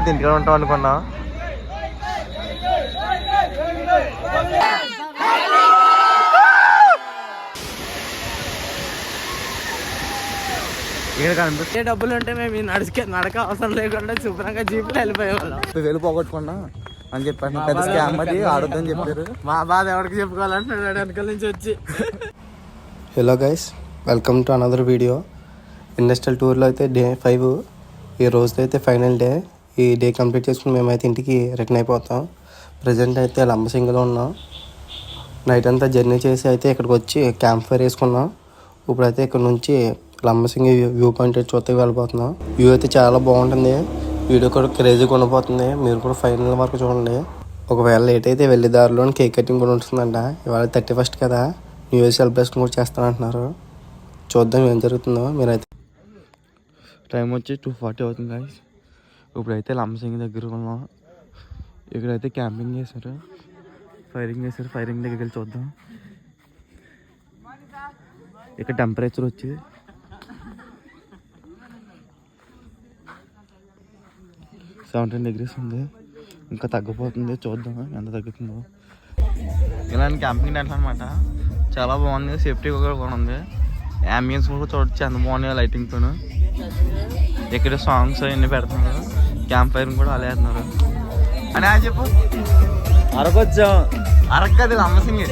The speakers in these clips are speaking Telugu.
అయితే ఇంటికి ఉంటాం అనుకున్నాం. ఇక్కడ కనిపిస్తే డబ్బులు ఉంటే మేము నడక అవసరం లేకుండా శుభ్రంగా జీపులో వెళ్ళిపోయేవాళ్ళం. వెళ్ళిపోగొట్టుకున్నా అని చెప్పాను. పెద్ద స్కామ్ అది ఆడొద్దని చెప్పారు. మా బాధ ఎవరికి చెప్పుకోవాలంటున్నాడు వెనకాల నుంచి వచ్చి. Hello guys, welcome to another video. Industrial టూర్లో అయితే డే 5. ఈ రోజుతో అయితే ఫైనల్ డే. ఈ డే కంప్లీట్ చేసుకుని మేమైతే ఇంటికి రిటర్న్ అయిపోతాం. ప్రజెంట్ అయితే లంబసింగిలో ఉన్నాం. నైట్ అంతా జర్నీ చేసి అయితే ఇక్కడికి వచ్చి క్యాంప్ ఫైర్ వేసుకున్నాం. ఇప్పుడైతే ఇక్కడ నుంచి లంబసింగి వ్యూ పాయింట్ చూస్తే వెళ్ళిపోతున్నాం. వ్యూ అయితే చాలా బాగుంటుంది. వీడియో కూడా క్రేజీగా ఉండిపోతుంది. మీరు కూడా ఫైనల్ వరకు చూడండి. ఒకవేళ లేట్ అయితే వెళ్ళే దారిలో కేక్ కటింగ్ కూడా ఉంటుందంట. ఇవాళ 31st కదా, న్యూ ఇయర్ సెలబ్రేషన్ కూడా చేస్తానంటున్నారు. చూద్దాం ఏం జరుగుతుందో. మీరైతే టైం వచ్చి 2:40 అవుతుంది గాయ్స్. ఇప్పుడైతే లంబసింగి దగ్గర ఉన్నాం. ఇక్కడైతే క్యాంపింగ్ చేశారు, ఫైరింగ్ చేశారు. ఫైరింగ్ దగ్గరికి వెళ్ళి చూద్దాం. ఇక్కడ టెంపరేచర్ వచ్చి 17 degrees ఉంది. ఇంకా తగ్గిపోతుంది, చూద్దాం ఎంత తగ్గుతుందో. ఇలాంటి క్యాంపింగ్ టెంట్ అనమాట. చాలా బాగుంది, సేఫ్టీ కూడా ఉంది. అంబియన్స్ కూడా చూడొచ్చు, ఎంత బాగున్నాయి లైటింగ్తో. ఇక్కడ సాంగ్స్ అవన్నీ పెడుతున్నారు. క్యాంప్ ఫైర్ కూడా అలా వేస్తున్నారు. అని చెప్పు. అరకొచ్చాం. అరక్కది లంబసింగి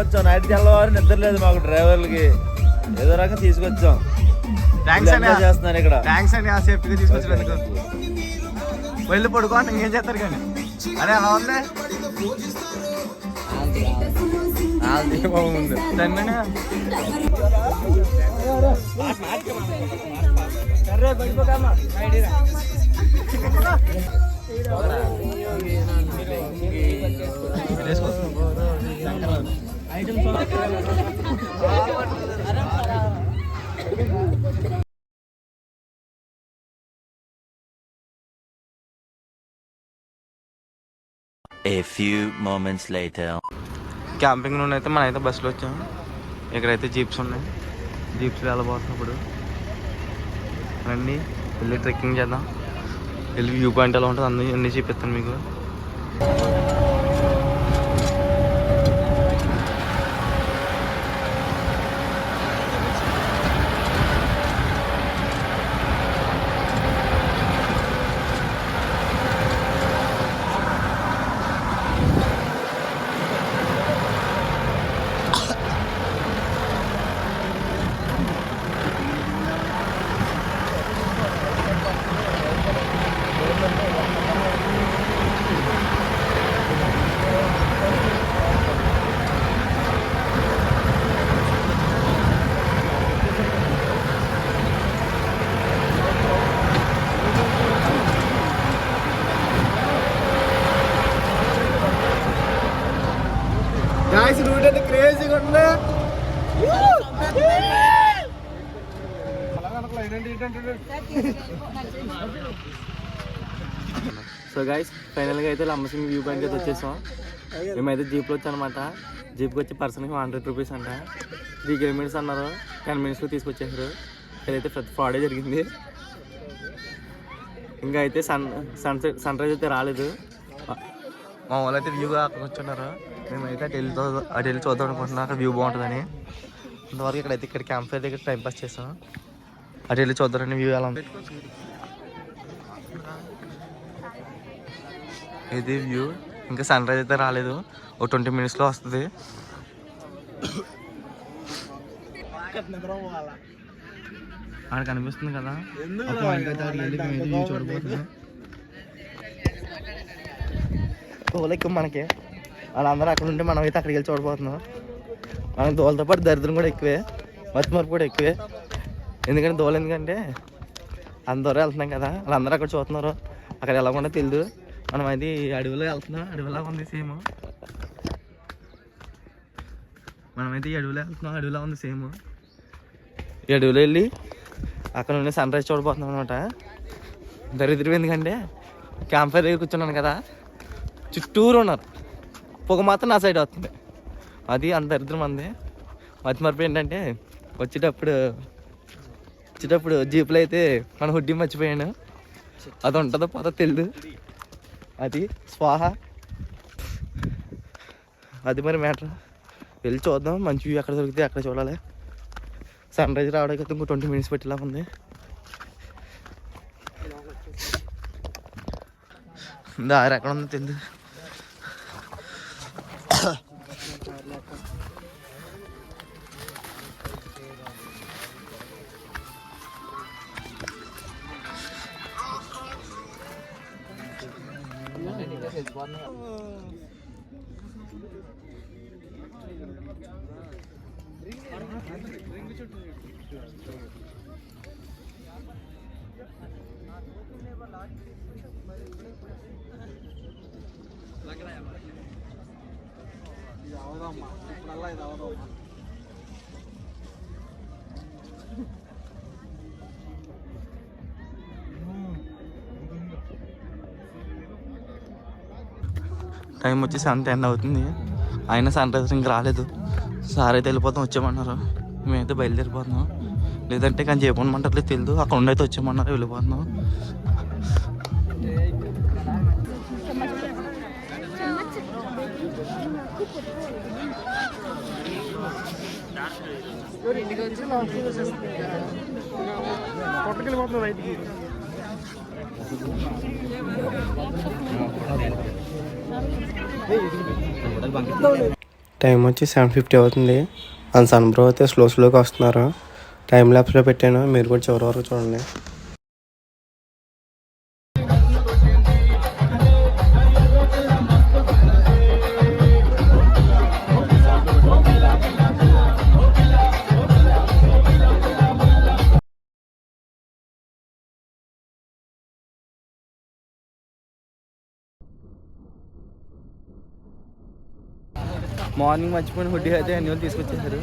వచ్చాం. నైట్ తెల్లవారు నిద్ర లేదు మాకు డ్రైవర్లకి. ఏదో రకం తీసుకొచ్చాం. థ్యాంక్స్ అని చేస్తున్నారు ఇక్కడ. థ్యాంక్స్ అని సేఫ్టీగా తీసుకొచ్చినందుకు. వెళ్ళి పడుకోండి, ఇంకేం చేస్తారు కానీ. అరే అలా ఉంది ముందు A few moments later. Camping నుండి అయితే మనమైతే బస్సులో వచ్చాం. ఇక్కడైతే జీప్స్ ఉన్నాయి. జీప్స్లో వెళ్ళబోతున్నాం. ఇప్పుడు రండి వెళ్ళి ట్రెక్కింగ్ చేద్దాం. వెళ్ళి వ్యూ పాయింట్ ఎలా ఉంటుంది అన్నీ చూపిస్తాను మీకు. రూట్ అయితే క్రేజీగా ఉంది. సో గైస్, ఫైనల్గా అయితే లంబసింగి వ్యూ పాయింట్కి అయితే వచ్చేసాం. మేమైతే జీప్లో వచ్చాం అనమాట. జీప్కి వచ్చి పర్సన్కి 100 రూపీస్ అంట. 3 kilometers అన్నారు. 10 minutesలో తీసుకొచ్చేసారు. ఇదైతే పెద్ద ఫ్రాడే జరిగింది. ఇంకా అయితే సన్ రైజ్ అయితే రాలేదు. మా వాళ్ళు అయితే వ్యూగా అక్కడ వచ్చున్నారు. మేమైతే అటు వెళ్ళి చూద్దాం అనుకుంటున్నాం. అక్కడ వ్యూ బాగుంటుందని. ఇంతవరకు ఇక్కడ క్యాంప్ ఫైర్ దగ్గర టైం పాస్ చేస్తాం. అటు వెళ్ళి చూద్దామని వ్యూ ఎలా ఉంది. ఇది వ్యూ. ఇంకా సన్ రైజ్ అయితే రాలేదు. ఒక 20 minutesలో వస్తుంది. అక్కడ కనిపిస్తుంది కదా, వ్యూ చూడబోతున్నాం. ఎక్కువ మనకి వాళ్ళందరూ అక్కడ ఉంటే మనం అయితే అక్కడికి వెళ్ళి చూడబోతున్నాం. మనకి దోలతో పాటు దరిద్రం కూడా ఎక్కువే, మతిమరుపు కూడా ఎక్కువే. ఎందుకంటే దోలు ఎందుకంటే అందరూ వెళ్తున్నాం కదా, వాళ్ళందరూ అక్కడ చూస్తున్నారు. అక్కడ వెళ్ళకుండా తెలియదు. మనం అది అడవిలో వెళ్తున్నాం. అడవిలా ఉంది సేమ్. మనమైతే ఈ అడవిలో వెళ్తున్నాం. అడవిలా ఉంది సేమ్. ఈ అడవిలో వెళ్ళి అక్కడ ఉండి సన్ రైజ్ చూడబోతున్నాం అనమాట. దరిద్రం ఎందుకంటే క్యాంప్ ఫైర్ దగ్గర కూర్చున్నాను కదా, చుట్టూరు ఉన్నారు. పొగ మాత్రం నా సైడ్ వస్తుంది. అది అంత దరిద్రం అంది. మతిమరుపు ఏంటంటే వచ్చేటప్పుడు జీపులో అయితే మన హుడ్డీ మర్చిపోయాను. అది ఉంటుందో పోతా తెలియదు. అది స్వాహ, అది మరి మ్యాటర్. వెళ్ళి చూద్దాం, మంచి వ్యూ ఎక్కడ దొరికితే అక్కడ చూడాలి. సన్ రైజ్ రావడానికి ఇంకో 20 minutes పెట్టేలా ఉంది. దారి ఎక్కడ ఉందో తెలియదు. టైం వచ్చి 7:10 అవుతుంది. అయినా సన్ రైజర్ ఇంక రాలేదు. సార్ అయితే వెళ్ళిపోతాం వచ్చామన్నారు. మేమైతే బయలుదేరిపోతున్నాం. లేదంటే కానీ చేయమనమంటారు తెలియదు. అక్కడ ఉండైతే వచ్చామన్నారు, వెళ్ళిపోతున్నాం. టైం వచ్చి 7:50 అవుతుంది. అండ్ సన్ బ్రో అయితే స్లోగా వస్తున్నారు. టైం ల్యాప్స్లో పెట్టాను, మీరు కూడా చివరి వరకు చూడండి. మార్నింగ్ మర్చిపోయిన హుడ్డీ అయితే అన్ని వాళ్ళు తీసుకొచ్చేసారు.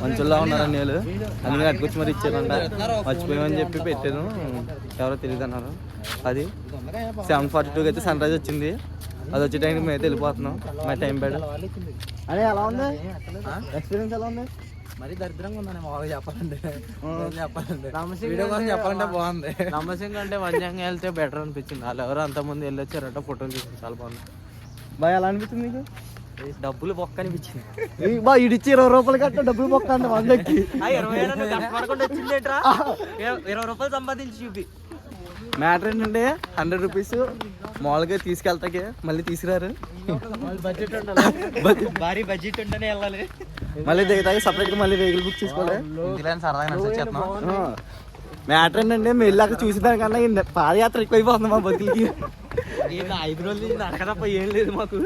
మంచుల్లో ఉన్నారు అన్ని వాళ్ళు, అందుకని అట్టుకొచ్చి మరి ఇచ్చారంట. మర్చిపోయామని చెప్పి పెట్టాను, ఎవరో తెలియదు అన్నారు. అది 7:42 అయితే సన్ రైజ్ వచ్చింది. అది వచ్చే టైంకి మేమైతే వెళ్ళిపోతున్నాం. మా టైం బెడ్. అదే ఎలా ఉంది ఎక్స్పీరియన్స్, ఎలా ఉంది? మరి దరిద్రంగా ఉందని మామూలుగా చెప్పాలంటే వీడియో కోసం చెప్పాలంటే బాగుంది. నమ్మసింగ్ అంటే వంజంగా వెళ్తే బెటర్ అనిపించింది. వాళ్ళు ఎవరు అంతమంది వెళ్ళొచ్చారట, ఫోటోలు తీసుకుని చాలా బాగుంది. బాగా ఎలా అనిపించింది నీకు? డబ్బులు బొక్క అనిపించింది. బా ఇడిచ్చి 20 రూపాయలు కట్ట డబ్బులు బొక్క అంటే 100కి 20 రూపాయలు సంపాదించి చూపి. మ్యాటర్ ఏంటంటే 100 రూపీస్ మామూలుగా తీసుకెళ్తాకే మళ్ళీ తీసుకురారు. భారీ బడ్జెట్ ఉంటేనే వెళ్ళాలి. మళ్ళీ దిగుతాయి సపరేట్గా మళ్ళీ వెహికల్ బుక్ చేసుకోవాలి. మ్యాటర్ ఏంటంటే మేము వెళ్ళాక చూసేదానికన్నా పాదయాత్ర ఎక్కువైపోతుంది మా బతులకి. 5 రోజులు నడకదప్ప ఏం లేదు మాకు.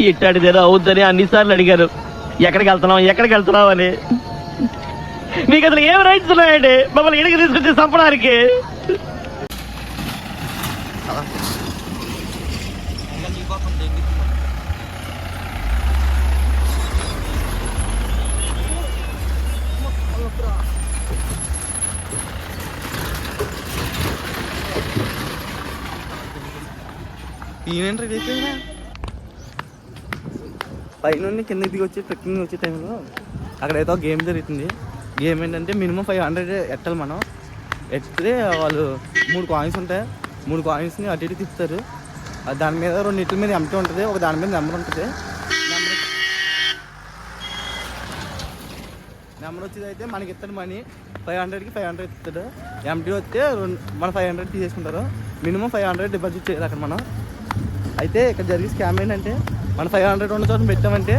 ఇట్టాడిదేదో అవుద్దని అన్నిసార్లు అడిగారు, ఎక్కడికి వెళ్తున్నావు అని. మీకు అసలు ఏం రైట్స్ ఉన్నాయండి మమ్మల్ని ఇడికి తీసుకొచ్చి చంపడానికి? ఈయనంటే పైన కిందకి దిగి వచ్చి ట్రెక్కింగ్ వచ్చే టైంలో అక్కడైతే ఒక గేమ్ జరుగుతుంది. గేమ్ ఏంటంటే మినిమం 500 ఎట్టాలి మనం. ఎట్టితే వాళ్ళు 3 కాయిన్స్ ఉంటాయి. 3 కాయిన్స్ని అటు ఇటు తిప్పుతారు. దాని మీద 2 ఇట్ల మీద ఎంటీ ఉంటుంది, ఒక దాని మీద నెంబర్ ఉంటుంది. నెంబర్ వచ్చేది అయితే మనకి ఇస్తాడు మనీ 500కి 500 ఇస్తాడు. ఎంటీ వస్తే మన 500 తీసేసుకుంటారు. మినిమం 500 డిపాజిట్ చేయాలి అక్కడ మనం. అయితే ఇక్కడ జరిగే స్కామ్ ఏంటంటే మన 500 ఉన్న చోట పెట్టామంటే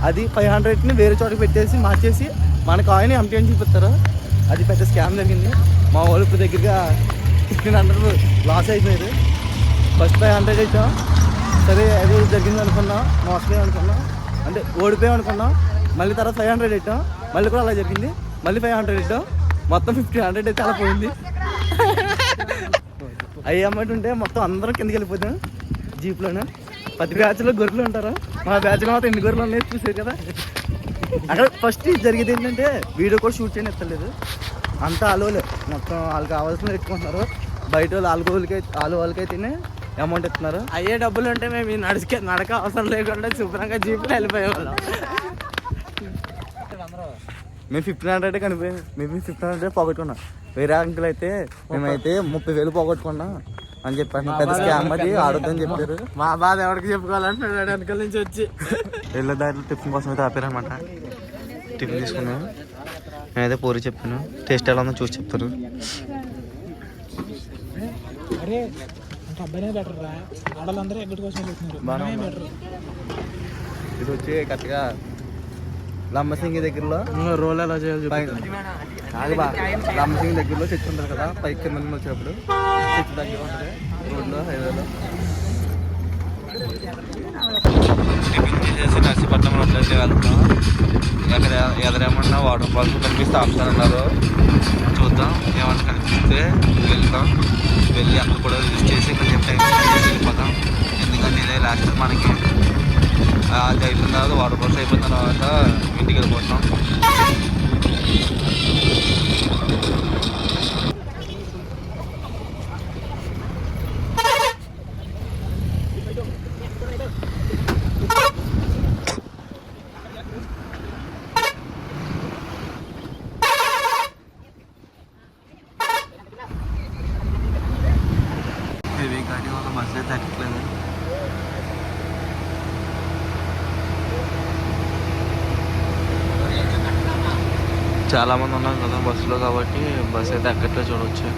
అది 500ని వేరే చోటకి పెట్టేసి మార్చేసి మన కాయిన్ ఎంటీ అని చూపిస్తారు. అది పెద్ద స్కామ్ జరిగింది. మా వాళ్ళు ఇప్పుడు దగ్గరగా 1500 లాస్ అయిపోయారు. ఫస్ట్ 500 ఇచ్చాం, సరే అది జరిగింది అనుకున్నాం, మోసపోయాం అనుకున్నాం, అంటే ఓడిపోయాం అనుకున్నాం. మళ్ళీ తర్వాత 500 ఇచ్చాం, మళ్ళీ కూడా అలా జరిగింది. మళ్ళీ 500 ఇచ్చాం, మొత్తం 1500 అయితే అలా పోయింది. అయ్యి అమ్మాయి ఉంటే మొత్తం అందరం కిందకి వెళ్ళిపోతాం జీప్లోనే. ప్రతి బ్యాచ్లో గొర్రెలు ఉంటారు, మా బ్యాచ్లో మాత్రం 8 గొర్రెలు ఉన్నాయి చూసారు కదా. అక్కడ ఫస్ట్ జరిగేది ఏంటంటే వీడియో కూడా షూట్ చేయని ఎత్తలేదు, అంతా ఆలోలే. మొత్తం వాళ్ళకి కావాల్సిన ఎత్తుకుంటున్నారు. బయట వాళ్ళు వాళ్ళకైతేనే అమౌంట్ ఇస్తున్నారు. అయ్యే డబ్బులు ఉంటే మేము నడక అవసరం లేకుండా శుభ్రంగా జీపులో వెళ్ళిపోయేవాళ్ళం. మేము 1500 కనిపోయాం. మేము 1500 పోగొట్టుకున్నాం. వేరే అంకుల్ అయితే మేమైతే 30,000 పోగొట్టుకున్నాం. అని చెప్పాను. పెద్ద స్కామ్ అది, ఆడొద్దని చెప్పారు. మా బాధ ఎవరికి చెప్పుకోవాలంటున్నాడు వెనకాల నుంచి వచ్చి. వెళ్ళే దారిలో టిఫిన్ కోసం అయితే ఆపారనమాట. టిఫిన్ తీసుకున్నాను. నేనైతే పూరి చెప్పాను, టేస్ట్ ఎలా ఉందో చూసి చెప్తారు. ఇది వచ్చి కరెక్ట్గా లంబసింగి దగ్గరలో రోల్ ఎలా చేయాలి లంబసింగి దగ్గరలో చర్చ్ ఉంటుంది కదా, పైకి కింద నుండి వచ్చినప్పుడు చర్చ్ దగ్గర ఉంటుంది రోడ్లో, హైవేలో. టిఫిన్ చేసేసి నర్సీపట్నం రోడ్లో అయితే వెళ్తాం. అక్కడ ఎదురేమన్నా వాటర్ ఫాల్స్ కనిపిస్తే ఆపుతానన్నారు. చూద్దాం, ఏమన్నా కనిపిస్తే వెళ్తాం. వెళ్ళి అక్కడ కూడా విజిట్ చేసి కొంచెం టైం చేసి వెళ్ళిపోతాం. ఎందుకంటే ఇదే లాస్ట్ మనకి. అది అయిపోయిన తర్వాత వాటర్ ఫాల్స్ అయిపోయిన తర్వాత ఇంటికి వెళ్ళిపోతాం. హెవీ గాడి వల్ల బస్సు అయితే ఎక్కట్లేదు. చాలామంది ఉన్నాం కదా బస్సులో, కాబట్టి బస్సు అయితే ఎక్కట్లేదు చూడవచ్చు.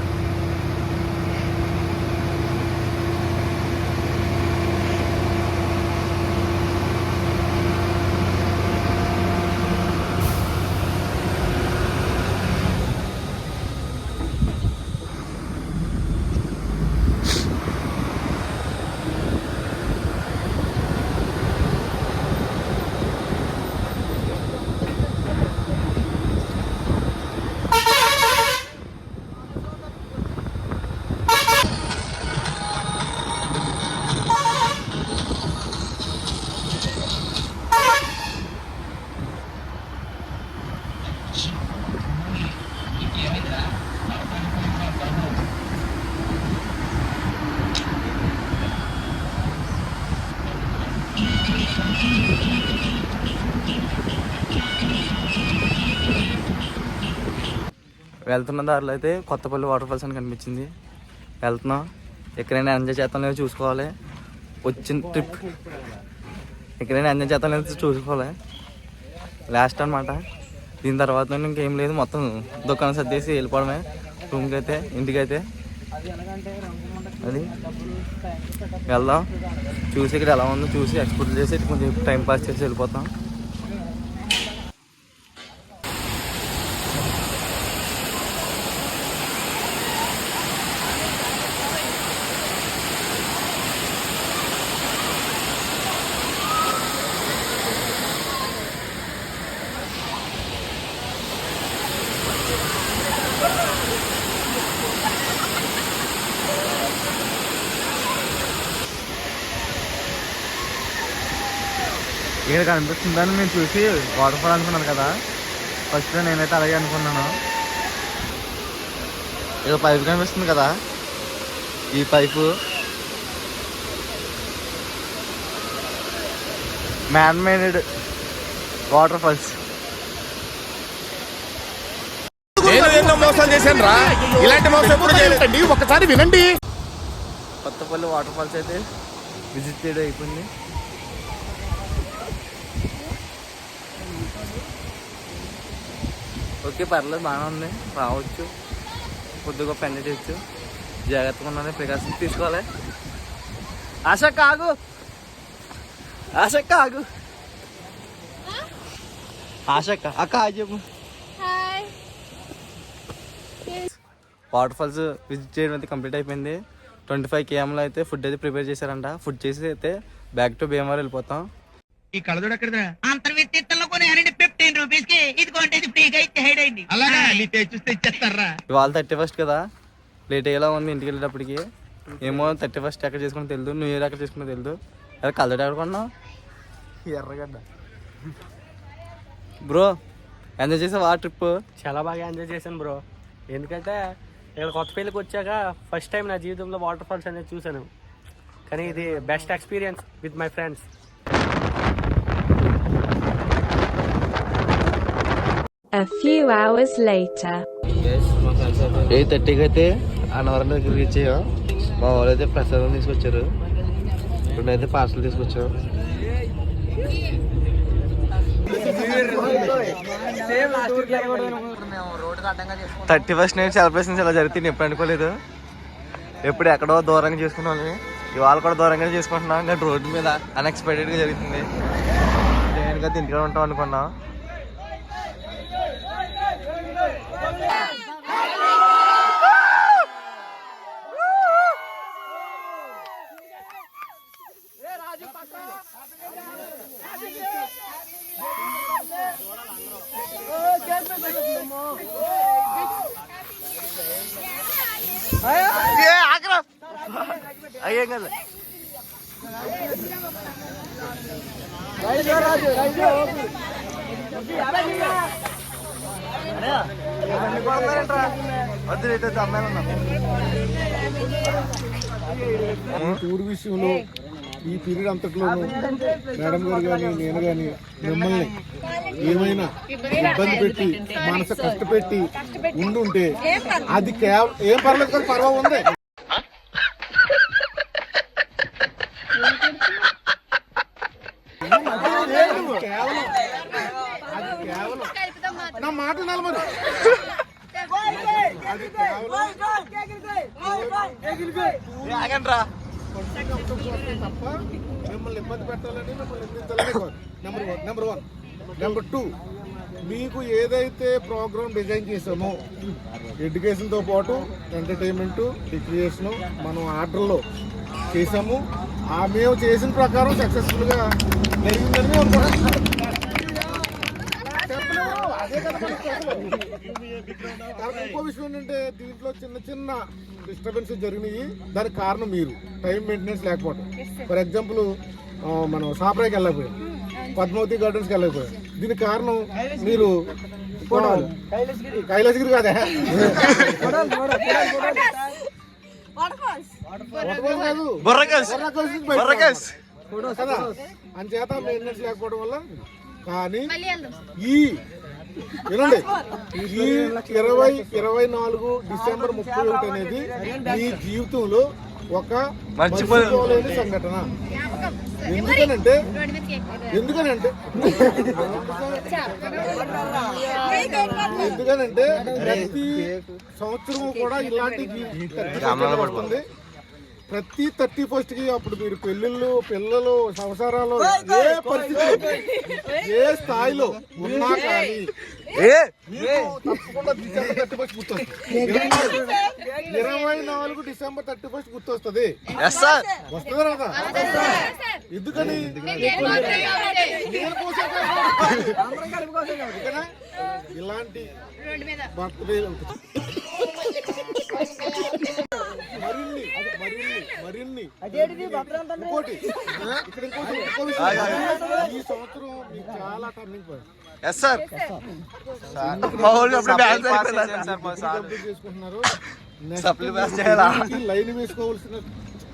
వెళ్తున్న దారిలో అయితే కొత్తపల్లి వాటర్ ఫాల్స్ అని కనిపించింది. వెళ్తున్నాం, ఎక్కడైనా ఎంజాయ్ చేస్తాం లేదో చూసుకోవాలి. వచ్చిన ట్రిప్ ఎక్కడైనా ఎంజాయ్ చేస్తాం లేదో చూసుకోవాలి. లాస్ట్ అనమాట. దీని తర్వాత ఇంకేం లేదు, మొత్తం దుకాణం సర్దేసి వెళ్ళిపోవడమే రూమ్కి అయితే, ఇంటికైతే. అది వెళ్దాం, చూసి ఇక్కడ ఎలా ఉందో చూసి ఎక్స్ప్లోర్ చేసి కొంచెం టైం పాస్ చేసి వెళ్ళిపోతాం. ఇక్కడ కనిపిస్తుందని నేను చూసి వాటర్ ఫాల్ అనుకున్నాను కదా. ఫస్ట్ నేనైతే అలాగే అనుకున్నాను. ఇక్కడ పైపు కనిపిస్తుంది కదా, ఈ pipe man made waterfalls. మోసం చేశాను రా, ఇలాంటి మోసం ఎప్పుడు చేయలేదండి, ఒకసారి వినండి. కొత్తపల్లి వాటర్ ఫాల్స్ అయితే విజిట్ చేయడం అయిపోయింది. ఓకే, పర్లేదు, బాగానే ఉంది, రావచ్చు, కొద్దిగా పెన్ చేయొచ్చు. జాగ్రత్తగా ఉన్నది, ప్రికాషన్స్ తీసుకోవాలి. ఆశక్క ఆగు, ఆశక్క ఆగు, ఆశక్క అక్క చెప్పు. వాటర్ ఫాల్స్ విజిట్ చేయడం అయితే కంప్లీట్ అయిపోయింది. 25 kmలో అయితే ఫుడ్ అయితే ప్రిపేర్ చేశారంట. ఫుడ్ చేసి అయితే బ్యాక్ టు భీమవరం వెళ్ళిపోతాం. ఈ కళ్ళజోడు ఎక్కడదా? అంతర్విత్తిలో కొని 15 రూపీస్ కి ఇది కొంటే ఇది ఫ్రీగా ఇచ్చేయండి. అలాగా నీ చూస్తే ఇచ్చేస్తారా? ఇవాళ 31st కదా, లేట్ అయ్యేలా ఉంది ఇంటికి వెళ్ళేటప్పటికి. ఏమో 31st ఎక్కడ చేసుకుని తెలియదు, న్యూ ఇయర్ ఎక్కడ చేసుకుని తెలియదు. అదే కలర్ ఎక్కడ కొన్నావు? ఎర్రగడ్డ. బ్రో ఎంజాయ్ చేసావా ట్రిప్? చాలా బాగా ఎంజాయ్ చేశాను బ్రో. ఎందుకంటే ఇక్కడ కొత్త పెళ్ళికి వచ్చాక ఫస్ట్ టైం నా జీవితంలో వాటర్ ఫాల్స్ అనేది చూశాను. కానీ ఇది best experience with my friends. A few hours later. 8:30కి అయితే అన్నవరం దగ్గర రీచ్ అయ్యాం. మా వాళ్ళు అయితే ప్రసాదం తీసుకొచ్చారు. ఇప్పుడైతే పార్సల్ తీసుకొచ్చారు. 31st నైట్ సెలబ్రేషన్స్ ఇలా జరుగుతుంది. ఎప్పుడు అనుకోలేదు. ఎప్పుడు ఎక్కడో దూరంగా చేసుకున్నాం. ఇవాళ కూడా దూరంగా చేసుకుంటున్నాం. కానీ రోడ్డు మీద అన్ఎక్స్పెక్టెడ్గా జరుగుతుంది. నేనుగా ఇంటికి ఉంటాం అనుకున్నాం. అయ్యేం కదా వద్దు అమ్మాయి ఉన్నాం. టూర్ విషయంలో ఈ పీరియడ్ అంతట్లోనూ మేడం గారు కానీ నేను కానీ మిమ్మల్ని ఏమైనా ఇబ్బంది పెట్టి మనసు కష్టపెట్టి ఉండుంటే అది కేవలం ఏం పర్లేదు కానీ పర్వాలేదు ఉంది. కేవలం నా మాట నిలబడి అది కేవలం తప్ప మిమ్మల్ని ఇబ్బంది పెట్టాలని మిమ్మల్ని నిందించాలని కాదు. Number one. నెంబర్ 2, మీకు ఏదైతే ప్రోగ్రామ్ డిజైన్ చేసామో ఎడ్యుకేషన్తో పాటు ఎంటర్టైన్మెంట్ రిక్రియేషను మనం ఆర్డర్లో చేసాము. మేము చేసిన ప్రకారం సక్సెస్ఫుల్గా జరిగిందని మేము అనుకుంటున్నాం. అదే కదా. ఇంకో విషయం ఏంటంటే దీంట్లో చిన్న చిన్న డిస్టర్బెన్స్ జరిగినాయి. దానికి కారణం మీరు టైం మెయింటెనెన్స్ లేకపోవడం. ఫర్ ఎగ్జాంపుల్ మనం సాప్రాయికి వెళ్ళకపోయాం, పద్మావతి గార్డెన్స్కి వెళ్ళకపోయాం. దీనికి కారణం మీరు కైలాసగిరి కాదా కదా, అంచేత మెయింటెనెన్స్ లేకపోవడం వల్ల. కానీ వినండి, ఈ 24 డిసెంబర్ 31 అనేది మీ జీవితంలో ఒక మర్చిపోలేని సంఘటన. ఎందుకనంటే ప్రతి సంవత్సరం కూడా ఇలాంటి వస్తుంది. ప్రతి 31st అప్పుడు మీరు పెళ్ళిళ్ళు, పిల్లలు, సంసారాలు ఏ పరిస్థితి ఏ స్థాయిలో ఉన్నా కానీ తప్పకుండా డిసెంబర్ 31 గుర్తొస్తుంది. 24 డిసెంబర్ 31 గుర్తొస్తుంది. వస్తుంది కదా. ఎందుకని ఇలాంటి బర్త్డే మరిన్ని ఇంకోటి ఇక్కడ ఇంకో విషయం, ఈ సంవత్సరం మీకు చాలా టర్నింగ్ పాయింట్. చేసుకుంటున్నారు. లైన్ వేసుకోవాల్సిన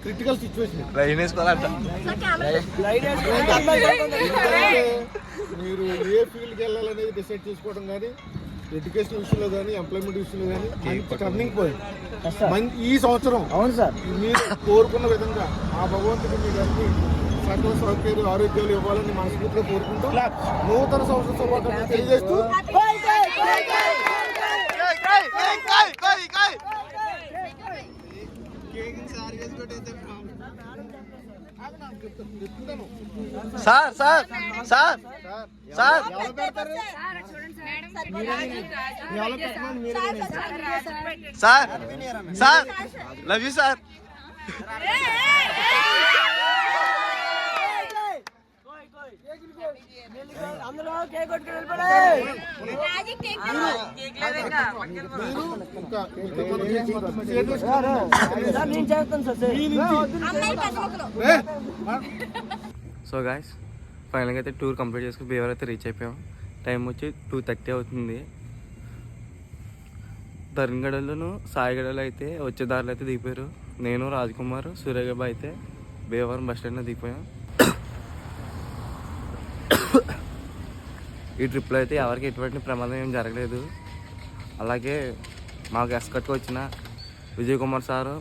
క్రిటికల్ సిచ్యువేషన్. మీరు ఏ ఫీల్డ్కి వెళ్ళాలనేది డిసైడ్ చేసుకోవడం కానీ, ఎడ్యుకేషన్ విషయంలో కానీ, ఎంప్లాయ్మెంట్ విషయంలో కానీ టర్నింగ్ పాయింట్ ఈ సంవత్సరం. అవును సార్, మీరు కోరుకున్న విధంగా ఆ భగవంతుడు మీకు అన్ని సకల సౌకర్యాలు, ఆరోగ్యాలు ఇవ్వాలని మనస్ఫూర్తిగా కోరుకుంటూ నూతన సంవత్సర శుభాకాంక్షలు తెలియజేస్తూ sir sir sir sir sir sir love you sir. So guys, ఫైనల్గా అయితే టూర్ కంప్లీట్ చేసుకుని బీవర్ అయితే రీచ్ అయిపోయాం. టైం వచ్చి 2:30 అవుతుంది. ధర్మగడలోను సాయిగడలో అయితే వచ్చే దారిలో అయితే దిగిపోయారు. నేను, రాజ్కుమార్, సూర్యగబ అయితే భీమవరం బస్ స్టాండ్లో దిగిపోయాం. ఈ ట్రిప్లో అయితే ఎవరికి ఎటువంటి ప్రమాదం ఏం జరగలేదు. అలాగే మాకు ఎస్కట్కి వచ్చిన విజయ్ కుమార్ సారు,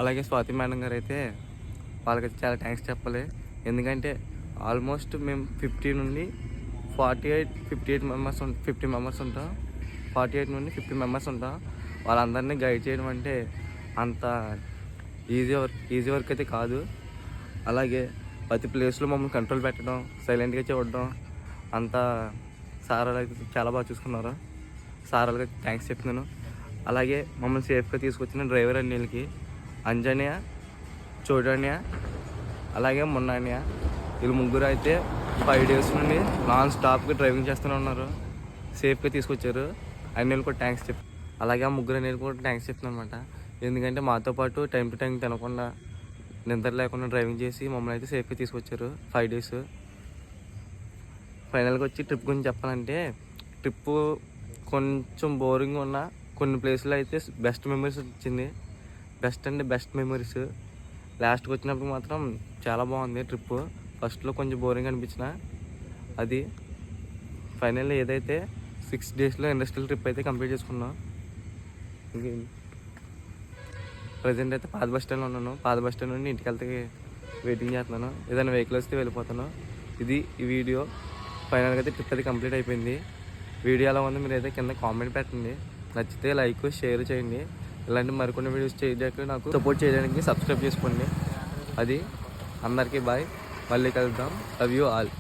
అలాగే స్వాతి మేడం గారు అయితే వాళ్ళకైతే చాలా థ్యాంక్స్ చెప్పాలి. ఎందుకంటే ఆల్మోస్ట్ మేము 50 నుండి 50 మెంబర్స్ ఉంటాం. 48 నుండి 50 మెంబర్స్ ఉంటాం. వాళ్ళందరినీ గైడ్ చేయడం అంటే అంత ఈజీ వర్క్ అయితే కాదు. అలాగే ప్రతి ప్లేస్లో మమ్మల్ని కంట్రోల్ పెట్టడం, సైలెంట్గా చూడడం అంతా సార్ అయితే చాలా బాగా చూసుకున్నారు. సార్ వాళ్ళకి థ్యాంక్స్ చెప్తున్నాను. అలాగే మమ్మల్ని సేఫ్గా తీసుకొచ్చిన డ్రైవర్ అన్నిళ్ళకి, అంజన్య, చోటన్య, అలాగే మొన్నన్య, వీళ్ళు ముగ్గురు అయితే 5 days నుండి నాన్ స్టాప్గా డ్రైవింగ్ చేస్తూనే ఉన్నారు. సేఫ్గా తీసుకొచ్చారు. అన్నిళ్ళు కూడా థ్యాంక్స్ అలాగే ఆ ముగ్గురు అన్నిళ్ళు కూడా థ్యాంక్స్ చెప్తున్నాను అనమాట. ఎందుకంటే మాతో పాటు టైం టు టైం తినకుండా నిద్ర లేకుండా డ్రైవింగ్ చేసి మమ్మల్ని అయితే సేఫ్గా తీసుకొచ్చారు 5 days. ఫైనల్గా వచ్చి ట్రిప్ గురించి చెప్పాలంటే, ట్రిప్పు కొంచెం బోరింగ్ ఉన్న కొన్ని ప్లేస్లో అయితే బెస్ట్ మెమరీస్ వచ్చింది. Best memories. లాస్ట్కి వచ్చినప్పుడు మాత్రం చాలా బాగుంది ట్రిప్పు. ఫస్ట్లో కొంచెం బోరింగ్ అనిపించిన అది ఫైనల్లీ ఏదైతే 6 daysలో ఇండస్ట్రియల్ ట్రిప్ అయితే కంప్లీట్ చేసుకున్నాం. ప్రజెంట్ అయితే పాత బస్ స్టాండ్లో ఉన్నాను. పాత బస్ స్టాండ్ నుండి ఇంటికి వెళ్తే వెయిటింగ్ చేస్తున్నాను. ఏదైనా వెహికల్ వస్తే వెళ్ళిపోతాను. ఇది ఈ వీడియో. ఫైనల్గా అయితే ట్రిప్ అయితే కంప్లీట్ అయిపోయింది. వీడియో ఎలా ఉందో మీరు అయితే కింద కామెంట్ పెట్టండి. నచ్చితే లైక్ షేర్ చేయండి. ఇలాంటి మరికొన్ని వీడియోస్ చేయడానికి నాకు సపోర్ట్ చేయడానికి సబ్స్క్రైబ్ చేసుకోండి. అది అందరికీ బాయ్. మళ్ళీ కలుద్దాం. Love you all.